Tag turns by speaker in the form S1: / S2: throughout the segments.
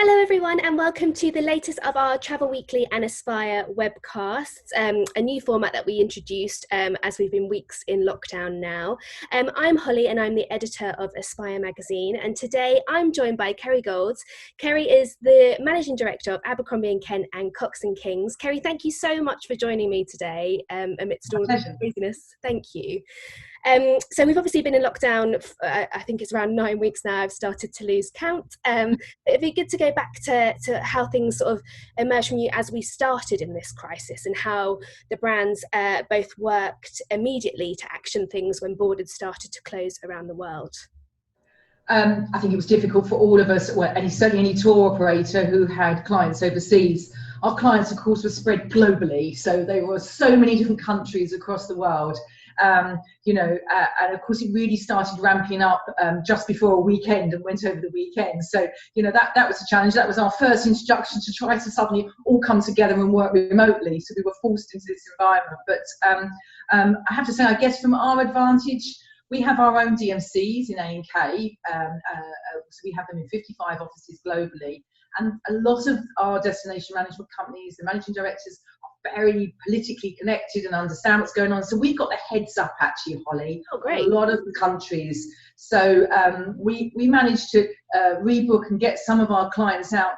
S1: Hello everyone and welcome to the latest of our Travel Weekly and Aspire webcasts, a new format that we introduced as we've been weeks in lockdown now. I'm Holly and I'm the editor of Aspire magazine, and today I'm joined by Kerry Golds. Kerry is the managing director of Abercrombie & Kent and Cox & Kings. Kerry, thank you so much for joining me today amidst all the craziness. Thank you. So we've obviously been in lockdown, I think it's around 9 weeks now. I've started to lose count. It'd be good to go back to how things sort of emerged from you as we started in this crisis, and how the brands both worked immediately to action things when borders started to close around the world.
S2: I think it was difficult for all of us, certainly any tour operator who had clients overseas. Our clients, of course, were spread globally, so there were so many different countries across the world. And of course it really started ramping up just before a weekend and went over the weekend. So, that was a challenge. That was our first introduction to try to suddenly all come together and work remotely. So we were forced into this environment. But I have to say, I guess from our advantage, we have our own DMCs in A&K. So we have them in 55 offices globally. And a lot of our destination management companies, the managing directors, very politically connected and understand what's going on. So we've got the heads up, actually, Holly.
S1: Oh, great.
S2: A lot of the countries. So we managed to rebook and get some of our clients out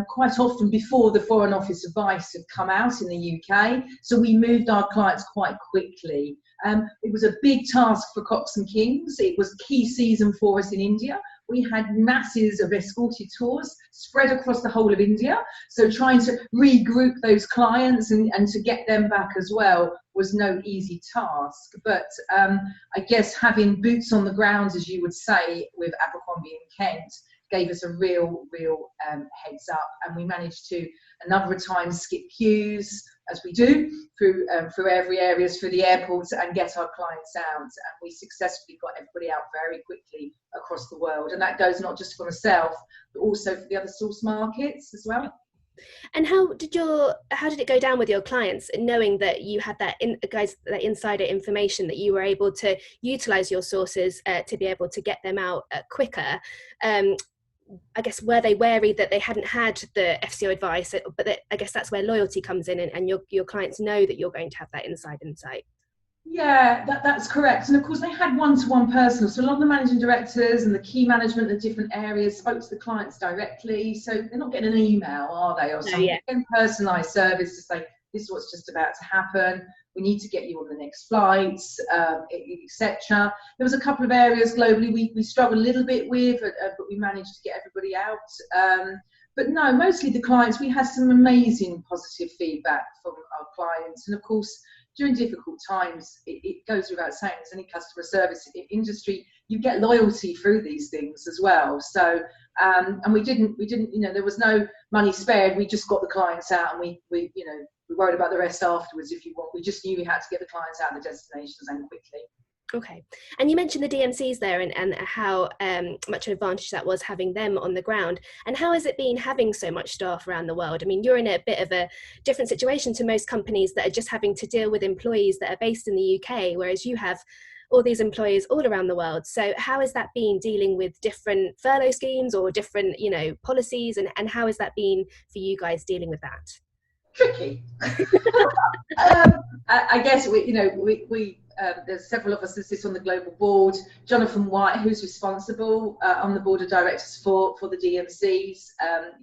S2: quite often before the Foreign Office advice had come out in the UK. So we moved our clients quite quickly. It was a big task for Cox & Kings. It was key season for us in India. We had masses of escorted tours spread across the whole of India. So trying to regroup those clients and to get them back as well was no easy task. But I guess having boots on the ground, as you would say, with Abercrombie & Kent gave us a real heads up. And we managed to, a number of times, skip queues, as we do, through every areas, through the airports, and get our clients out. And we successfully got everybody out very quickly across the world. And that goes not just for myself, but also for the other source markets as well.
S1: And how did it go down with your clients, knowing that you had that insider information, that you were able to utilize your sources to be able to get them out quicker? I guess, were they wary that they hadn't had the FCO advice? But I guess that's where loyalty comes in, and your clients know that you're going to have that inside insight.
S2: Yeah, that's correct. And of course, they had one-to-one personal. So a lot of the managing directors and the key management in different areas spoke to the clients directly. So they're not getting an email, are they? Or something. Yeah. Getting personalised service to say, this is what's just about to happen. We need to get you on the next flights, etc. There was a couple of areas globally we struggled a little bit with, but we managed to get everybody out. But no, mostly the clients, we had some amazing positive feedback from our clients. And of course, during difficult times, it goes without saying, as any customer service industry, you get loyalty through these things as well. So, and we didn't, there was no money spared. We just got the clients out, and we worried about the rest afterwards, if you want. We just knew we had to get the clients out of the destinations and quickly.
S1: Okay. And you mentioned the DMCs there, and how much an advantage that was having them on the ground. And how has it been having so much staff around the world? I mean, you're in a bit of a different situation to most companies that are just having to deal with employees that are based in the UK, whereas you have all these employees all around the world. So how has that been, dealing with different furlough schemes or different, policies? And how has that been for you guys dealing with that?
S2: Tricky. I guess there's several of us that sit on the global board. Jonathan White, who's responsible on the board of directors for the DMCs,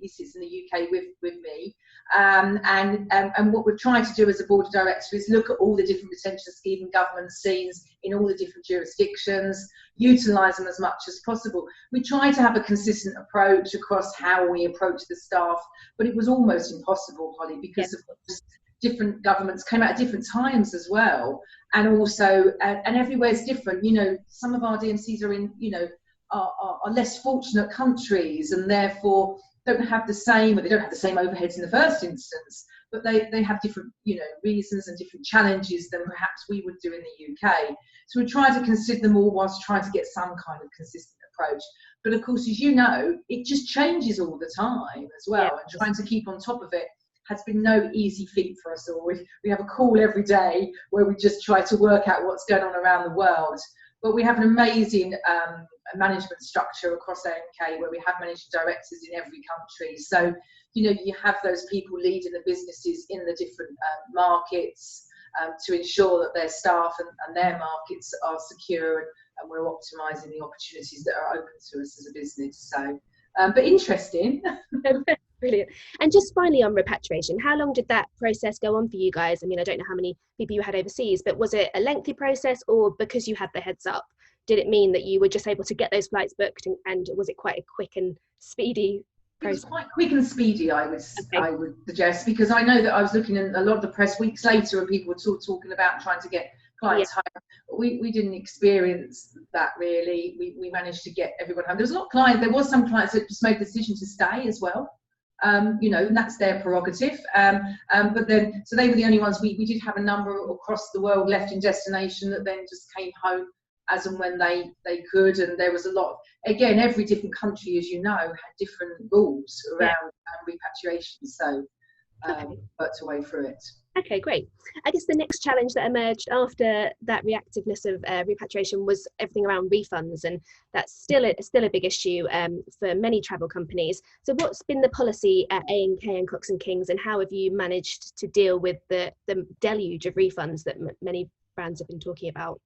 S2: he sits in the UK with me. And what we're trying to do as a board of directors is look at all the different retention scheme and government scenes in all the different jurisdictions, utilise them as much as possible. We try to have a consistent approach across how we approach the staff, but it was almost impossible, Holly, because of course, different governments came out at different times as well, and also and everywhere's different. Some of our DMCs are in are less fortunate countries, and therefore don't have the same, or they don't have the same overheads in the first instance, but they have different reasons and different challenges than perhaps we would do in the UK. So we try to consider them all whilst trying to get some kind of consistent approach. But of course, as you know, it just changes all the time as well, and trying to keep on top of it has been no easy feat for us all. We have a call every day where we just try to work out what's going on around the world. But we have an amazing management structure across AMK where we have managing directors in every country. So, you have those people leading the businesses in the different markets to ensure that their staff and their markets are secure, and we're optimising the opportunities that are open to us as a business. So, but interesting.
S1: Brilliant. And just finally on repatriation, how long did that process go on for you guys? I mean, I don't know how many people you had overseas, but was it a lengthy process, or because you had the heads up, did it mean that you were just able to get those flights booked, and was it quite a quick and speedy process?
S2: It was quite quick and speedy, I would suggest, because I know that I was looking at a lot of the press weeks later and people were talking about trying to get clients home. We didn't experience that really. We managed to get everyone home. There was some clients that just made the decision to stay as well. And that's their prerogative. But then, so they were the only ones. We did have a number across the world left in destination that then just came home as and when they could. And there was a lot. Again, every different country, as you know, had different rules around repatriation. So worked away through it.
S1: Okay, great. I guess the next challenge that emerged after that reactiveness of repatriation was everything around refunds, and that's still a big issue for many travel companies. So what's been the policy at A&K and Cox & Kings, and how have you managed to deal with the deluge of refunds that many brands have been talking about?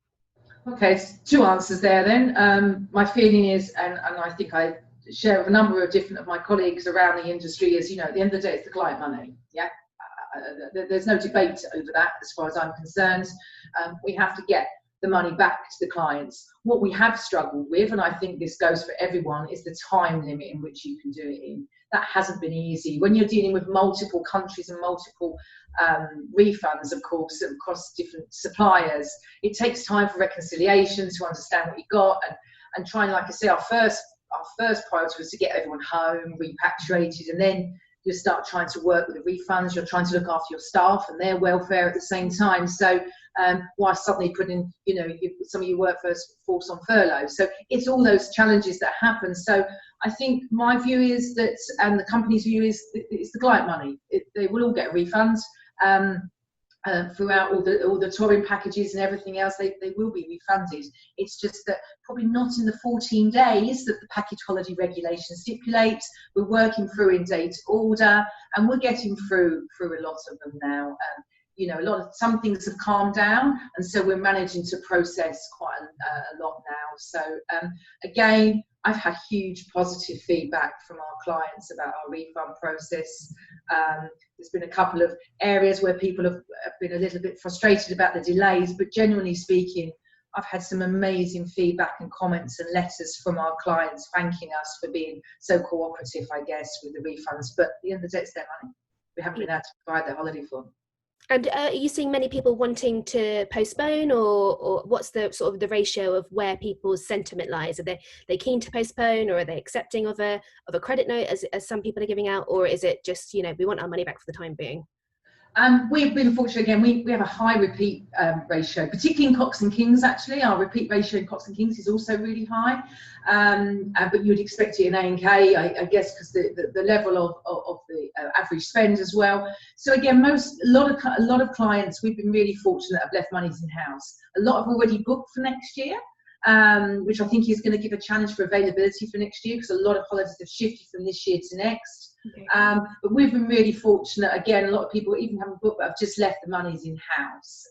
S2: Okay, two answers there then. My feeling is, and I think I share with a number of different of my colleagues around the industry, is, at the end of the day, it's the client money. Yeah. There's no debate over that as far as I'm concerned. We have to get the money back to the clients. What we have struggled with, and I think this goes for everyone, is the time limit in which you can do it in. That hasn't been easy. When you're dealing with multiple countries and multiple refunds, of course, across different suppliers, it takes time for reconciliation, to understand what you got, and trying, like I say, our first priority was to get everyone home, repatriated, and then you start trying to work with the refunds. You're trying to look after your staff and their welfare at the same time. So while suddenly putting, some of your workforce on furlough. So it's all those challenges that happen. So I think my view is that, and the company's view is, it's the client money. They will all get refunds. Throughout all the touring packages and everything else, they will be refunded. It's just that probably not in the 14 days that the package holiday regulation stipulates. We're working through in date order, and we're getting through a lot of them now. Some things have calmed down, and so we're managing to process quite a lot now. So again, I've had huge positive feedback from our clients about our refund process. There's been a couple of areas where people have been a little bit frustrated about the delays, but generally speaking, I've had some amazing feedback and comments and letters from our clients thanking us for being so cooperative, I guess, with the refunds. But at the end of the day, it's their money. We haven't been able to provide their holiday for them.
S1: And are you seeing many people wanting to postpone, or what's the sort of the ratio of where people's sentiment lies? Are they keen to postpone, or are they accepting of a credit note as some people are giving out, or is it just, we want our money back for the time being?
S2: We've been fortunate again. We have a high repeat ratio, particularly in Cox & Kings. Actually, our repeat ratio in Cox & Kings is also really high. But you would expect it in A&K, I guess, because the level of the average spend as well. So again, a lot of clients, we've been really fortunate, have left monies in house. A lot have already booked for next year. Which I think is going to give a challenge for availability for next year, because a lot of holidays have shifted from this year to next. Okay. But we've been really fortunate. Again, a lot of people even haven't booked, but have just left the monies in house.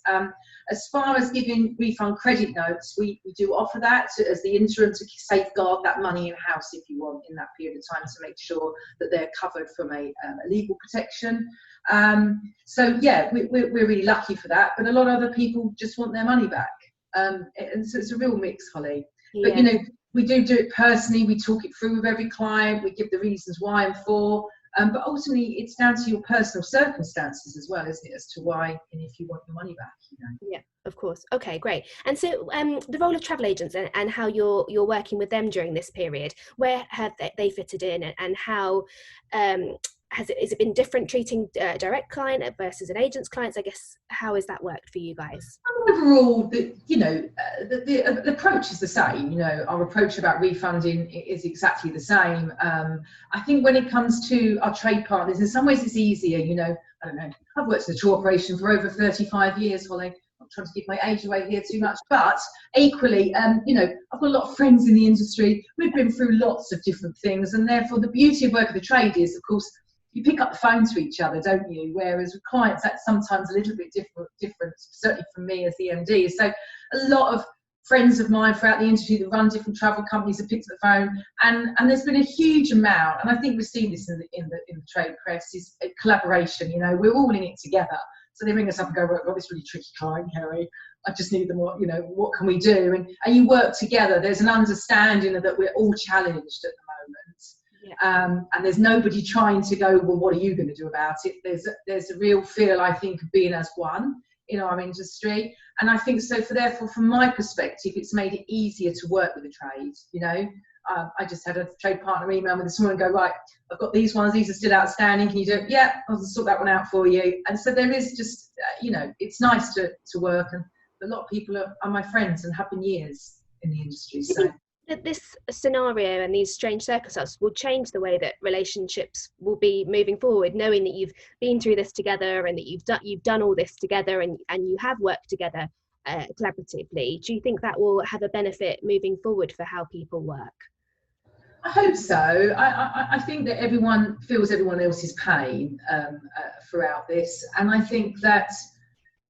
S2: As far as giving refund credit notes, we do offer that as the interim to safeguard that money in house, if you want, in that period of time, to make sure that they're covered from a legal protection. So yeah, we're really lucky for that. But a lot of other people just want their money back. And so it's a real mix, Holly. Yeah. But we do it personally. We talk it through with every client. We give the reasons why and for. But ultimately, it's down to your personal circumstances as well, isn't it, as to why and if you want your money back.
S1: Yeah, of course. Okay, great. And so the role of travel agents and how you're working with them during this period, where have they fitted in, and how has it been different treating direct client versus an agent's clients? I guess, how has that worked for you guys?
S2: Overall, the approach is the same. Our approach about refunding is exactly the same. I think when it comes to our trade partners, in some ways it's easier. I don't know. I've worked in the tour operation for over 35 years, Holly. not trying to give my age away here too much, but equally, you know, I've got a lot of friends in the industry. We've been through lots of different things, and therefore the beauty of work of the trade is, of course, you pick up the phone to each other, don't you? Whereas with clients, that's sometimes a little bit different, certainly for me as the MD. So a lot of friends of mine throughout the industry that run different travel companies have picked up the phone, and there's been a huge amount, and I think we've seen this in the trade press, is a collaboration. You know, we're all in it together. So they ring us up and go, "Well, I've got this really tricky client, Kerry. I just need them. You know, what can we do?" And you work together. There's an understanding that we're all challenged at the moment. Yeah. And there's nobody trying to go, "Well, what are you going to do about it?" There's a real feel, I think, of being as one in our industry. And I think so, therefore, from my perspective, it's made it easier to work with the trade. You know, I just had a trade partner email me this morning and go, "Right, I've got these ones, these are still outstanding, can you do it?" "Yeah, I'll sort that one out for you." And so there is just, you know, it's nice to work, and a lot of people are my friends and have been years in the industry. So
S1: that this scenario and these strange circumstances will change the way that relationships will be moving forward, knowing that you've been through this together and that you've done all this together, and you have worked together collaboratively. Do you think that will have a benefit moving forward for how people work?
S2: I hope so. I think that everyone feels everyone else's pain throughout this, and I think that,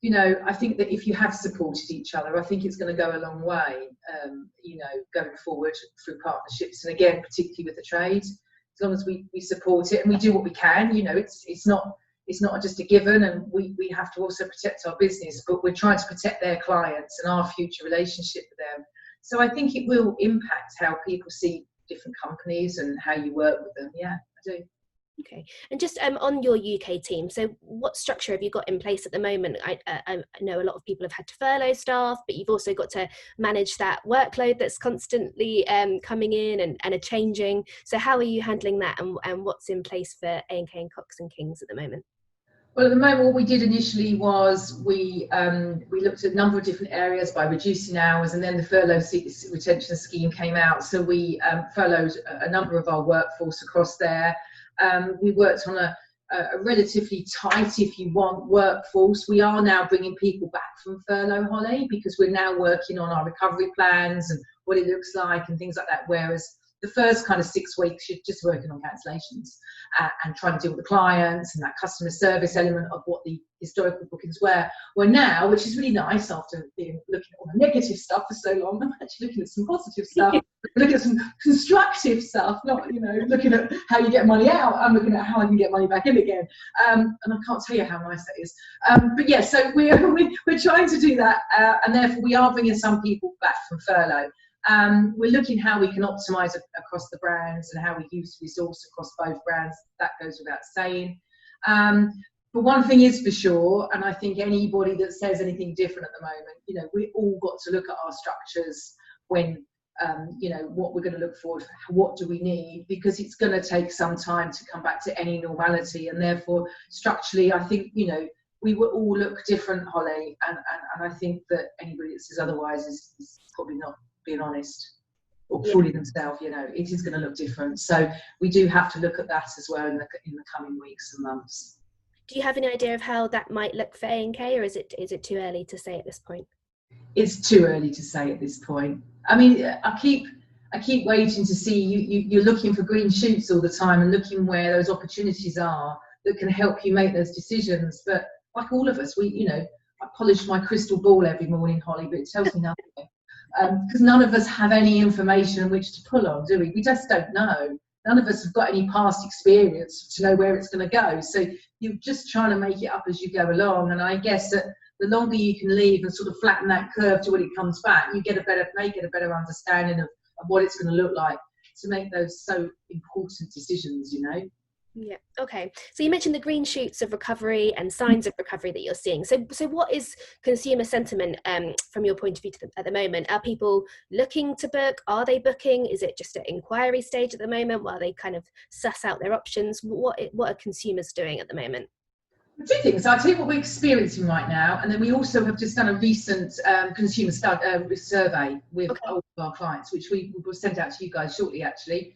S2: you know, I think that if you have supported each other, I think it's going to go a long way, you know, going forward through partnerships, and again, particularly with the trade, as long as we support it and we do what we can. You know, it's not just a given, and we have to also protect our business, but we're trying to protect their clients and our future relationship with them. So I think it will impact how people see different companies and how you work with them. Yeah, I do.
S1: Okay, and just on your UK team, so what structure have you got in place at the moment? I know a lot of people have had to furlough staff, but you've also got to manage that workload that's constantly coming in and are changing. So how are you handling that, and what's in place for A&K and Cox and Kings at the moment?
S2: Well, at the moment, what we did initially was we looked at a number of different areas by reducing hours, and then the furlough retention scheme came out. So we furloughed a number of our workforce across there. We worked on a relatively tight, if you want, workforce. We are now bringing people back from furlough, Holly, because we're now working on our recovery plans and what it looks like and things like that. Whereas the first kind of 6 weeks, you're just working on cancellations and trying to deal with the clients and that customer service element of what the historical bookings were. Well, now, which is really nice after looking at all the negative stuff for so long, I'm actually looking at some positive stuff, looking at some constructive stuff, not, you know, looking at how you get money out. I'm looking at how I can get money back in again. And I can't tell you how nice that is. But yeah, so we're trying to do that, and therefore we are bringing some people back from furlough. We're looking how we can optimise across the brands and how we use resource across both brands. That goes without saying. But one thing is for sure, and I think anybody that says anything different at the moment, you know, we all got to look at our structures when, you know, what we're going to look forward, what do we need, because it's going to take some time to come back to any normality, and therefore structurally, I think, you know, we will all look different, Holly, and I think that anybody that says otherwise is probably not being honest or fully themselves. You know, it is going to look different, so we do have to look at that as well in the coming weeks and months.
S1: Do you have any idea of how that might look for A&K, or is it too early to say at this point?
S2: It's too early to say at this point. I mean, I keep waiting to see you're looking for green shoots all the time and looking where those opportunities are that can help you make those decisions. But like all of us, you know, I polish my crystal ball every morning, Holly, but it tells me nothing. Because none of us have any information on which to pull on, do we? We just don't know. None of us have got any past experience to know where it's going to go. So you're just trying to make it up as you go along. And I guess that the longer you can leave and sort of flatten that curve to when it comes back, you may get a better understanding of what it's going to look like to make those so important decisions, you know.
S1: Yeah. Okay. So you mentioned the green shoots of recovery and signs of recovery that you're seeing. So what is consumer sentiment from your point of view at the moment? Are people looking to book? Are they booking? Is it just at inquiry stage at the moment while they kind of suss out their options? What are consumers doing at the moment?
S2: Two things. I'll tell you what we're experiencing right now, and then we also have just done a recent consumer survey with all of our clients, which we will send out to you guys shortly, actually.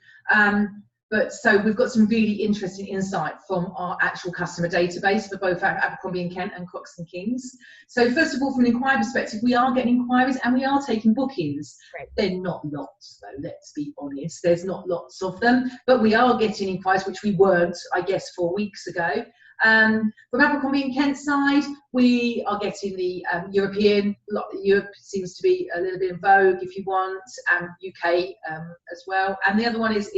S2: But so we've got some really interesting insight from our actual customer database for both Abercrombie and Kent and Cox and Kings. So first of all, from an inquiry perspective, we are getting inquiries and we are taking bookings.
S1: Right.
S2: They're not lots, though, let's be honest. There's not lots of them, but we are getting inquiries, which we weren't, I guess, 4 weeks ago. From Abercrombie and Kent side, we are getting the European. Europe seems to be a little bit in vogue, if you want, and UK as well. And the other one is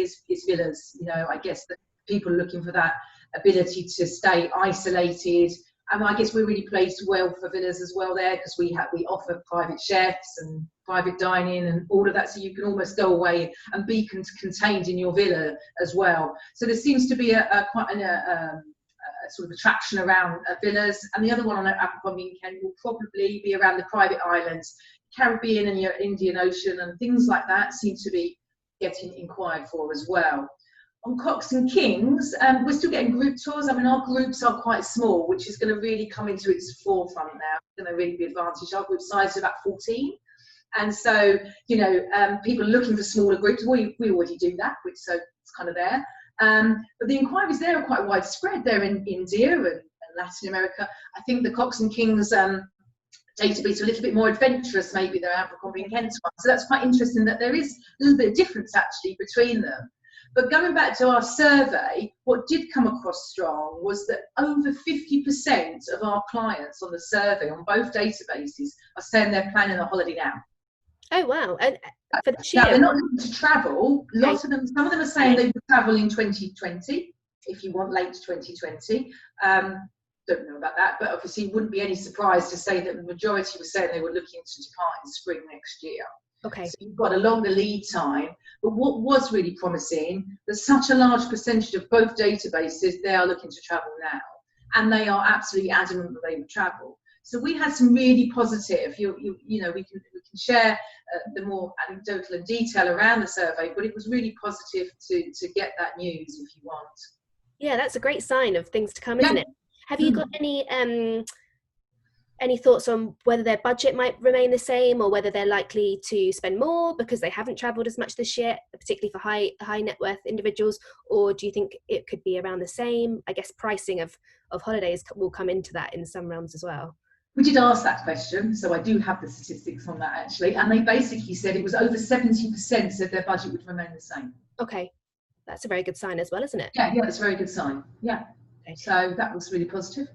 S2: villas. You know, I guess that people are looking for that ability to stay isolated. And I guess we're really placed well for villas as well there, because we offer private chefs and private dining and all of that, so you can almost go away and be contained in your villa as well. So there seems to be quite a sort of attraction around villas. And the other one on Abercrombie and Kent will probably be around the private islands, Caribbean and your Indian Ocean and things like that seem to be getting inquired for as well. On Cox and Kings, we're still getting group tours. I mean, our groups are quite small, which is going to really come into its forefront now. It's going to really be advantage. Our group size is about 14. And so, you know, people are looking for smaller groups. We already do that, which so it's kind of there. But the inquiries there are quite widespread. They're in India and Latin America. I think the Cox and Kings database are a little bit more adventurous, maybe, than Abercrombie and Kent's one. So that's quite interesting that there is a little bit of difference actually between them. But going back to our survey, what did come across strong was that over 50% of our clients on the survey on both databases are saying they're planning a holiday now.
S1: Oh wow! And for this
S2: now
S1: year,
S2: they're not looking to travel. Lots of them, some of them are saying they would travel in 2020, if you want, late 2020. Don't know about that, but obviously it wouldn't be any surprise to say that the majority were saying they were looking to depart in spring next year.
S1: Okay.
S2: So you've got a longer lead time. But what was really promising, that such a large percentage of both databases, they are looking to travel now, and they are absolutely adamant that they would travel. So we had some really positive, you know, we can share the more anecdotal and detail around the survey, but it was really positive to get that news, if you want.
S1: Yeah, that's a great sign of things to come, isn't it? Have you got any thoughts on whether their budget might remain the same, or whether they're likely to spend more because they haven't travelled as much this year, particularly for high net worth individuals? Or do you think it could be around the same? I guess pricing of holidays will come into that in some realms as well.
S2: We did ask that question, so I do have the statistics on that actually, and they basically said it was over 70% said their budget would remain the same.
S1: Okay, that's a very good sign as well, isn't it?
S2: Yeah, that's a very good sign. Yeah. Okay. So that was really positive.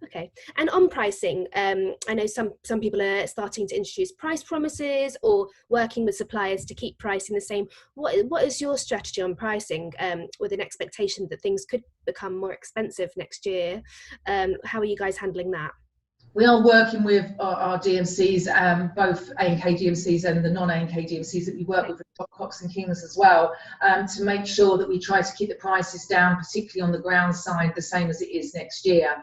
S1: Okay, and on pricing, I know some people are starting to introduce price promises or working with suppliers to keep pricing the same. What is your strategy on pricing, with an expectation that things could become more expensive next year? How are you guys handling that?
S2: We are working with our DMCs, both A&K DMCs and the non-A&K DMCs that we work with Cox and Kings as well, to make sure that we try to keep the prices down, particularly on the ground side, the same as it is next year.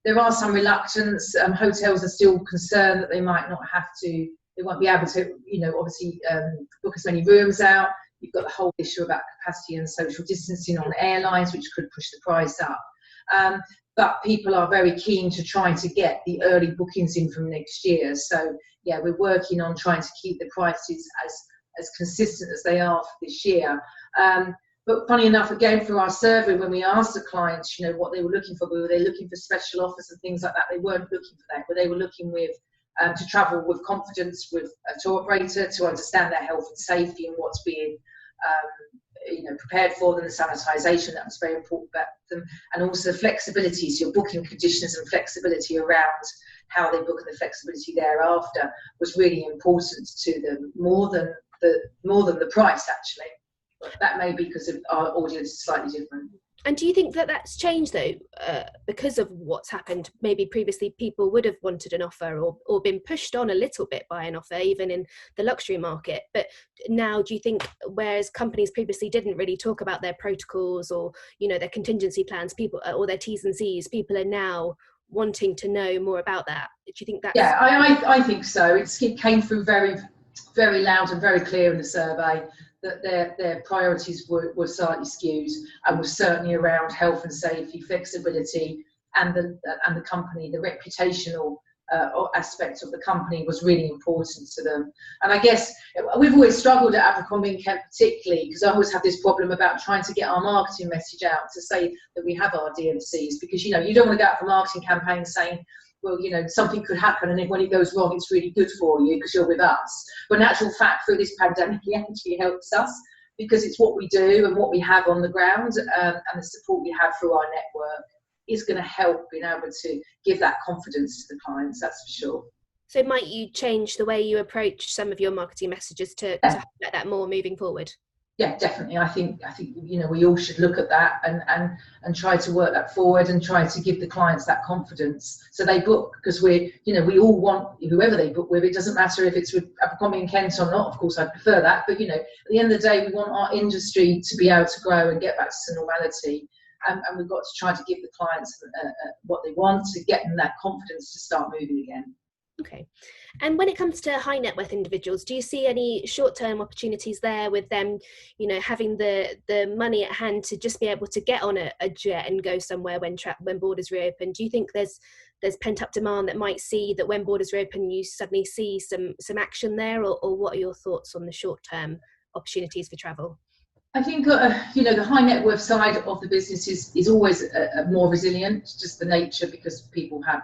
S2: There are some reluctance. Hotels are still concerned that they might not have to, they won't be able to, you know, obviously book as many rooms out. You've got the whole issue about capacity and social distancing on airlines, which could push the price up. But people are very keen to try to get the early bookings in from next year. So yeah, we're working on trying to keep the prices as consistent as they are for this year. But funny enough, again, through our survey, when we asked the clients, you know, what they were looking for, were they looking for special offers and things like that? They weren't looking for that, but they were looking to travel with confidence with a tour operator, to understand their health and safety and what's being you know, prepared for them, the sanitisation, that was very important about them, and also flexibility, so your booking conditions and flexibility around how they book and the flexibility thereafter was really important to them, more than the price actually. But that may be because of our audience is slightly different.
S1: And do you think that that's changed though, because of what's happened? Maybe previously people would have wanted an offer or been pushed on a little bit by an offer, even in the luxury market. But now, do you think, whereas companies previously didn't really talk about their protocols or, you know, their contingency plans, people or their T's and C's, people are now wanting to know more about that? Do you think that's...
S2: Yeah, I think so. It came through very, very loud and very clear in the survey that their priorities were slightly skewed, and was certainly around health and safety, flexibility, and the company, the reputational aspect of the company was really important to them. And I guess we've always struggled at Abercrombie and Kent, particularly because I always have this problem about trying to get our marketing message out to say that we have our DMCs, because you don't want to go out for marketing campaigns saying, well, something could happen, and then when it goes wrong, it's really good for you because you're with us. But in actual fact, through this pandemic, it actually helps us because it's what we do and what we have on the ground, and the support we have through our network is going to help being able to give that confidence to the clients, that's for sure.
S1: So might you change the way you approach some of your marketing messages to highlight that more moving forward? Yeah,
S2: definitely. I think we all should look at that and try to work that forward and try to give the clients that confidence so they book, because we all want whoever they book with. It doesn't matter if it's with Abercrombie and Kent or not. Of course, I prefer that, but at the end of the day, we want our industry to be able to grow and get back to normality. And we've got to try to give the clients what they want to get them that confidence to start moving again.
S1: Okay. And when it comes to high net worth individuals, do you see any short-term opportunities there with them, having the money at hand to just be able to get on a jet and go somewhere when borders reopen? Do you think there's pent-up demand that might see that when borders reopen, you suddenly see some action there, or what are your thoughts on the short-term opportunities for travel?
S2: I think, the high net worth side of the business is always more resilient, just the nature, because people have,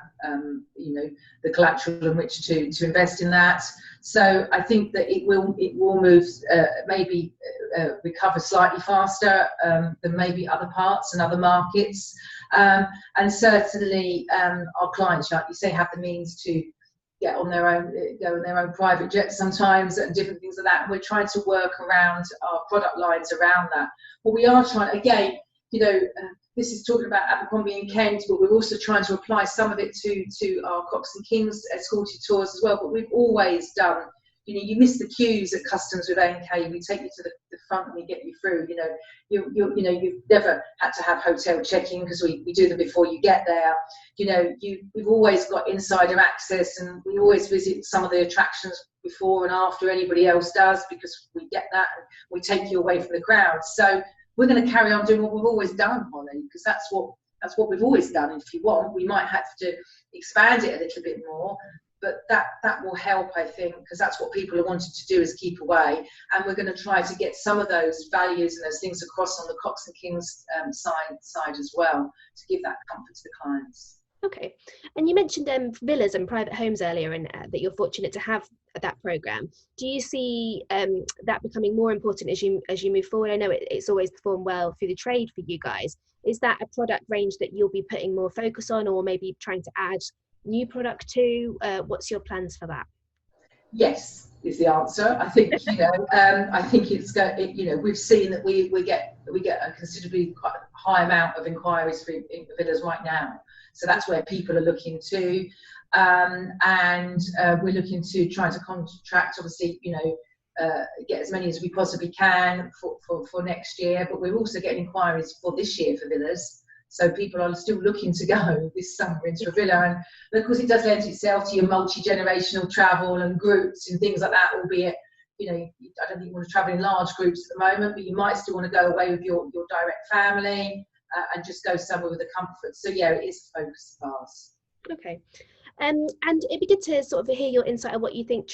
S2: the collateral in which to invest in that. So I think that it will move, recover slightly faster than maybe other parts and other markets. And certainly our clients, like you say, have the means to get on their own, go on their own private jets sometimes and different things like that. And we're trying to work around our product lines around that. But we are trying, again, this is talking about Abercrombie and Kent, but we're also trying to apply some of it to our Cox and Kings escorted tours as well. But we've always done, you miss the queues at customs with A&K. We take you to the front and we get you through. You've never had to have hotel check-in because we do them before you get there. We've always got insider access, and we always visit some of the attractions before and after anybody else does, because we get that and we take you away from the crowd. So we're going to carry on doing what we've always done, Holly, because that's what we've always done. And if you want, we might have to expand it a little bit more. But that will help, I think, because that's what people are wanting to do, is keep away. And we're going to try to get some of those values and those things across on the Cox and Kings side as well, to give that comfort to the clients.
S1: Okay. And you mentioned villas and private homes earlier, and that you're fortunate to have that programme. Do you see that becoming more important as you move forward? I know it's always performed well through the trade for you guys. Is that a product range that you'll be putting more focus on, or maybe trying to add new product to? What's your plans for that?
S2: Yes, is the answer. I think I think we've seen that we get a considerably quite high amount of inquiries for villas right now. So that's where people are looking to, and we're looking to try to contract, obviously, get as many as we possibly can for next year. But we're also getting inquiries for this year for villas. So people are still looking to go this summer into a villa. And of course, it does lend itself to your multi-generational travel and groups and things like that, albeit, I don't think you want to travel in large groups at the moment, but you might still want to go away with your direct family and just go somewhere with the comfort. So yeah, it is a focus of ours.
S1: Okay. And it'd be good to sort of hear your insight on what you think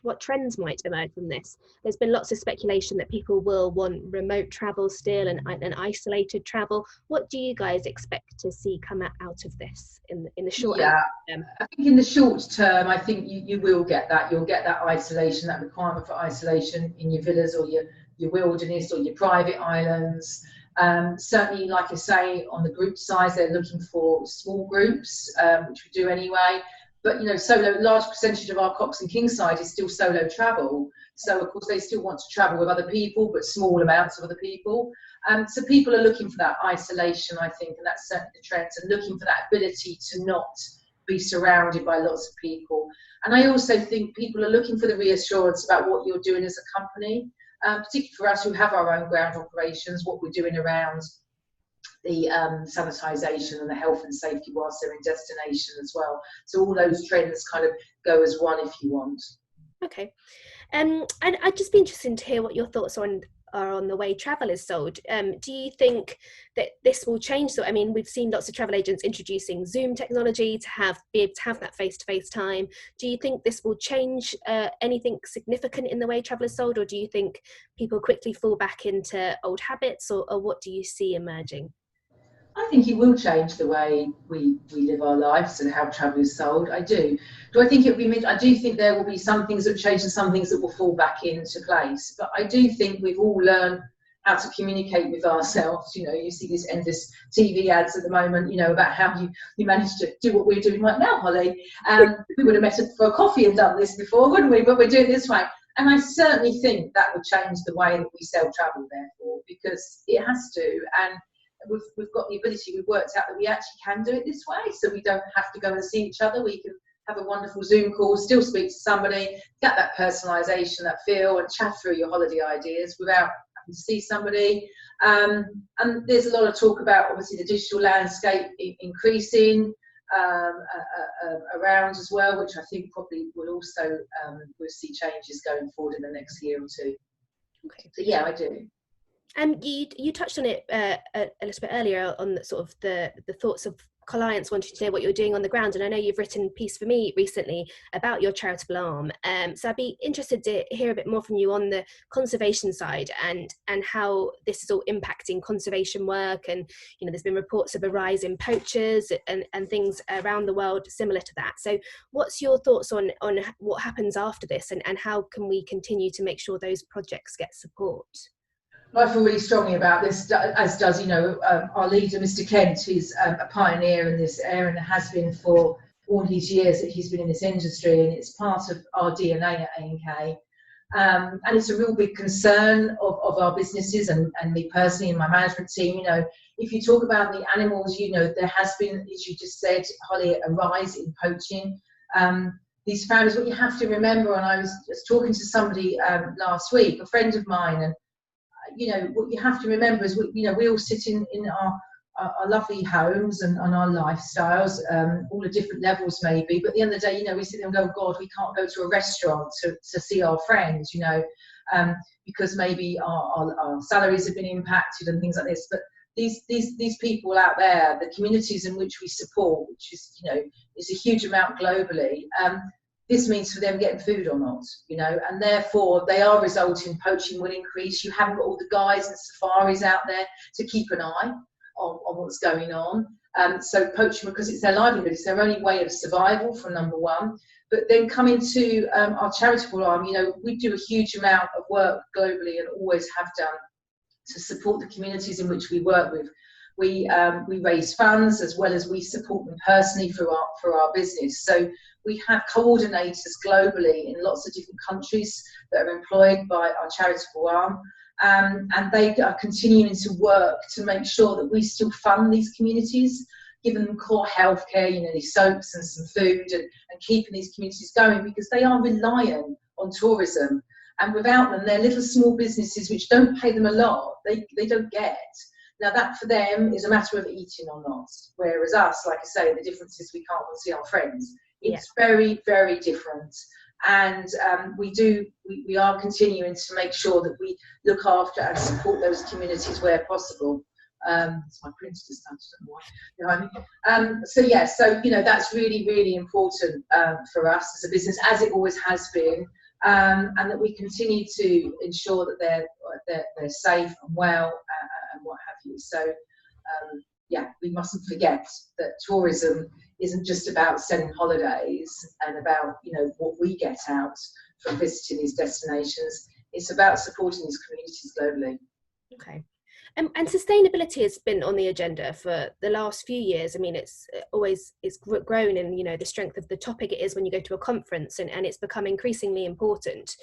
S1: what trends might emerge from this. There's been lots of speculation that people will want remote travel still and isolated travel. What do you guys expect to see come out of this in the short term?
S2: I think in the short term, I think you will get that. You'll get that isolation, that requirement for isolation in your villas or your wilderness or your private islands. Certainly, like I say, on the group size, they're looking for small groups, which we do anyway. But large percentage of our Cox and Kings side is still solo travel. So of course they still want to travel with other people, but small amounts of other people. So people are looking for that isolation, I think, and that's certainly the trend, and looking for that ability to not be surrounded by lots of people. And I also think people are looking for the reassurance about what you're doing as a company. Particularly for us who have our own ground operations, what we're doing around the sanitisation and the health and safety whilst they're in destination as well. So all those trends kind of go as one, if you want.
S1: Okay. And I'd just be interested to hear what your thoughts are on the way travel is sold. Do you think that this will change? So, I mean, we've seen lots of travel agents introducing Zoom technology to be able to have that face-to-face time. Do you think this will change anything significant in the way travel is sold, or do you think people quickly fall back into old habits, or what do you see emerging?
S2: I think it will change the way we live our lives and how travel is sold. I do. Do I think it will be? I do think there will be some things that change and some things that will fall back into place. But I do think we've all learned how to communicate with ourselves. You know, you see these endless TV ads at the moment, you know, about how you manage to do what we're doing right now, Holly. We would have met up for a coffee and done this before, wouldn't we? But we're doing this way. And I certainly think that would change the way that we sell travel, therefore, because it has to. And we've got the ability, we've worked out that we actually can do it this way, so we don't have to go and see each other. We can have a wonderful Zoom call, still speak to somebody, get that personalisation, that feel, and chat through your holiday ideas without having to see somebody. And there's a lot of talk about, obviously, the digital landscape increasing around as well, which I think probably will also we'll see changes going forward in the next year or two.
S1: Okay.
S2: So yeah, I do.
S1: You touched on it a little bit earlier on the, sort of the thoughts of clients wanting to know what you're doing on the ground, and I know you've written a piece for me recently about your charitable arm. So I'd be interested to hear a bit more from you on the conservation side and how this is all impacting conservation work. And you know, there's been reports of a rise in poachers and things around the world similar to that. So what's your thoughts on what happens after this, and how can we continue to make sure those projects get support?
S2: I feel really strongly about this, as does, you know, our leader, Mr. Kent, who's a pioneer in this area and has been for all these years that he's been in this industry, and it's part of our DNA at A&K. And it's a real big concern of our businesses and me personally and my management team. You know, if you talk about the animals, you know, there has been, as you just said, Holly, a rise in poaching. These founders, what you have to remember, and I was just talking to somebody last week, a friend of mine, and you know, what you have to remember is, we all sit in our lovely homes and our lifestyles, all at different levels maybe, but at the end of the day, you know, we sit there and go, God, we can't go to a restaurant to see our friends, you know, because maybe our salaries have been impacted and things like this. But these people out there, the communities in which we support, which is, you know, is a huge amount globally, this means for them getting food or not, you know, and therefore they are resulting, poaching will increase. You haven't got all the guides and safaris out there to keep an eye on what's going on. So poaching, because it's their livelihood, it's their only way of survival, for number one. But then coming to our charitable arm, you know, we do a huge amount of work globally and always have done to support the communities in which we work with. We raise funds as well as we support them personally for our business. So we have coordinators globally in lots of different countries that are employed by our charitable arm, and they are continuing to work to make sure that we still fund these communities, giving them core healthcare, you know, these soaps and some food, and keeping these communities going, because they are reliant on tourism, and without them, they're little small businesses which don't pay them a lot. They don't get. Now that for them is a matter of eating or not, whereas us, like I say, the difference is we can't see our friends. It's very, very different, and we are continuing to make sure that we look after and support those communities where possible. It's my printer just behind me. So yeah, so you know, that's really, really important for us as a business, as it always has been, and that we continue to ensure that they're safe and well and what have you. So yeah, we mustn't forget that tourism isn't just about selling holidays and about, you know, what we get out from visiting these destinations. It's about supporting these communities globally.
S1: Okay. And sustainability has been on the agenda for the last few years. I mean, it's grown in, you know, the strength of the topic it is when you go to a conference, and it's become increasingly important.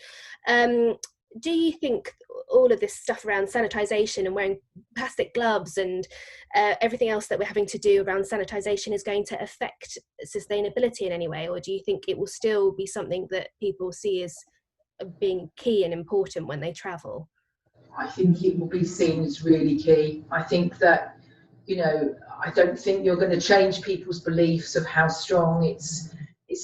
S1: Do you think all of this stuff around sanitisation and wearing plastic gloves and everything else that we're having to do around sanitisation is going to affect sustainability in any way, or do you think it will still be something that people see as being key and important when they travel?
S2: I think it will be seen as really key. I think that, you know, I don't think you're going to change people's beliefs of how strong it's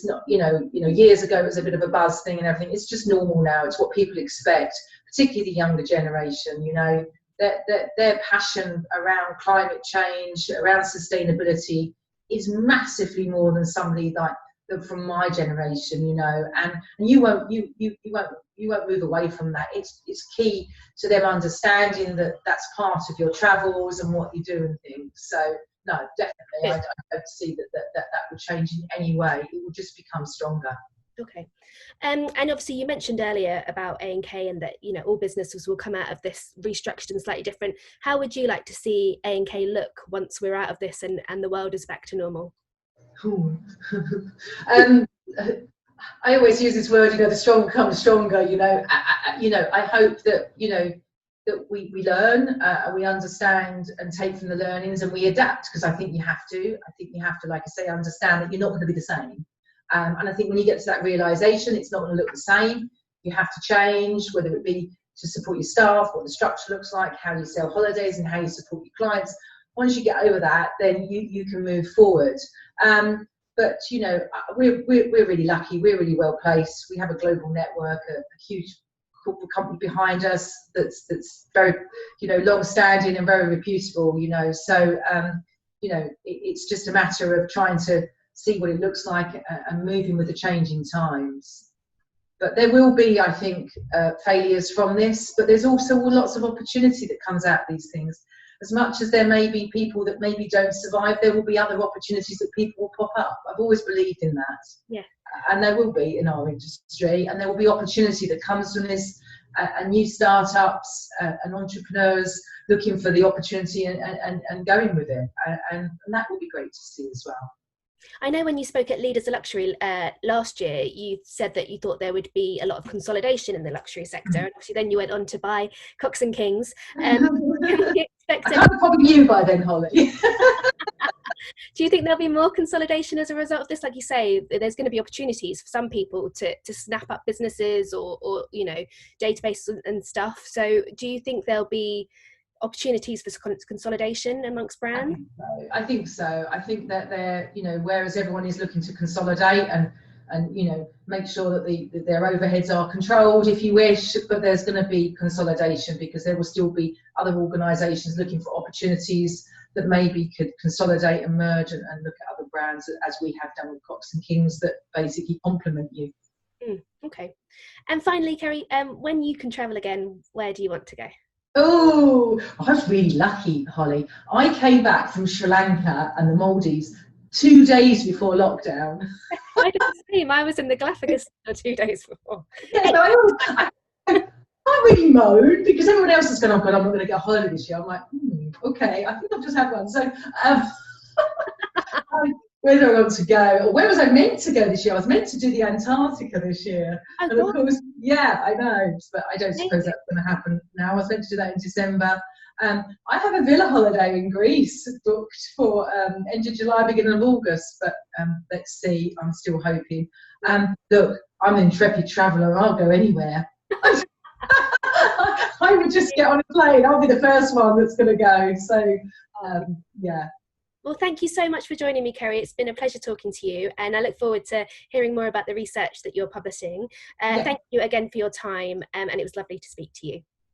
S2: not, you know, years ago it was a bit of a buzz thing and everything. It's just normal now. It's what people expect, particularly the younger generation, you know, their passion around climate change, around sustainability is massively more than somebody like from my generation, you know, and you won't move away from that. It's key to them understanding that that's part of your travels and what you do and things. So no, definitely, I don't see that will change in any way. It will just become stronger.
S1: Okay. And obviously you mentioned earlier about A&K and that, you know, all businesses will come out of this restructured and slightly different. How would you like to see A&K look once we're out of this and the world is back to normal?
S2: I always use this word, you know, the strong become stronger, you know. I hope that, you know, that we learn and we understand and take from the learnings and we adapt, because I think you have to. I think you have to, like I say, understand that you're not going to be the same. And I think when you get to that realisation, it's not going to look the same. You have to change, whether it be to support your staff, what the structure looks like, how you sell holidays and how you support your clients. Once you get over that, then you can move forward. But, you know, we're really lucky. We're really well placed. We have a global network, a huge corporate company behind us that's very, you know, long-standing and very reputable, you know. So, you know, it's just a matter of trying to see what it looks like and moving with the changing times. But there will be, I think, failures from this, but there's also lots of opportunity that comes out of these things. As much as there may be people that maybe don't survive, there will be other opportunities that people will pop up. I've always believed in that.
S1: Yeah.
S2: And there will be in our industry, and there will be opportunity that comes from this, and new startups and entrepreneurs looking for the opportunity and going with it. And that will be great to see as well.
S1: I know when you spoke at Leaders of Luxury last year, you said that you thought there would be a lot of consolidation in the luxury sector, and obviously then you went on to buy Cox and Kings. Can we expect
S2: I probably knew by then, Holly.
S1: Do you think there'll be more consolidation as a result of this? Like you say, there's going to be opportunities for some people to snap up businesses or you know, databases and stuff. So do you think there'll be opportunities for consolidation amongst brands?
S2: I think so. I think that they're, you know, whereas everyone is looking to consolidate and you know, make sure that their overheads are controlled, if you wish, but there's going to be consolidation because there will still be other organisations looking for opportunities that maybe could consolidate and merge and look at other brands, as we have done with Cox and Kings, that basically complement you.
S1: Okay. And finally, Kerry, when you can travel again, where do you want to go?
S2: Oh, I was really lucky, Holly. I came back from Sri Lanka and the Maldives 2 days before lockdown.
S1: I did the same. I was in the Galapagos 2 days before.
S2: Yeah, I really moan because everyone else is going, oh God, I'm not going to get a holiday this year. I'm like, okay, I think I've just had one. So where do I want to go? Or where was I meant to go this year? I was meant to do the Antarctica this year.
S1: Oh,
S2: and of course, yeah, I know, but I don't suppose that's going to happen now. I was meant to do that in December. I have a villa holiday in Greece booked for end of July, beginning of August, but let's see, I'm still hoping. Look, I'm an intrepid traveller, I'll go anywhere. I would just get on a plane, I'll be the first one that's going to go. So, yeah.
S1: Well, thank you so much for joining me, Kerry. It's been a pleasure talking to you, and I look forward to hearing more about the research that you're publishing. Thank you again for your time, and it was lovely to speak to you.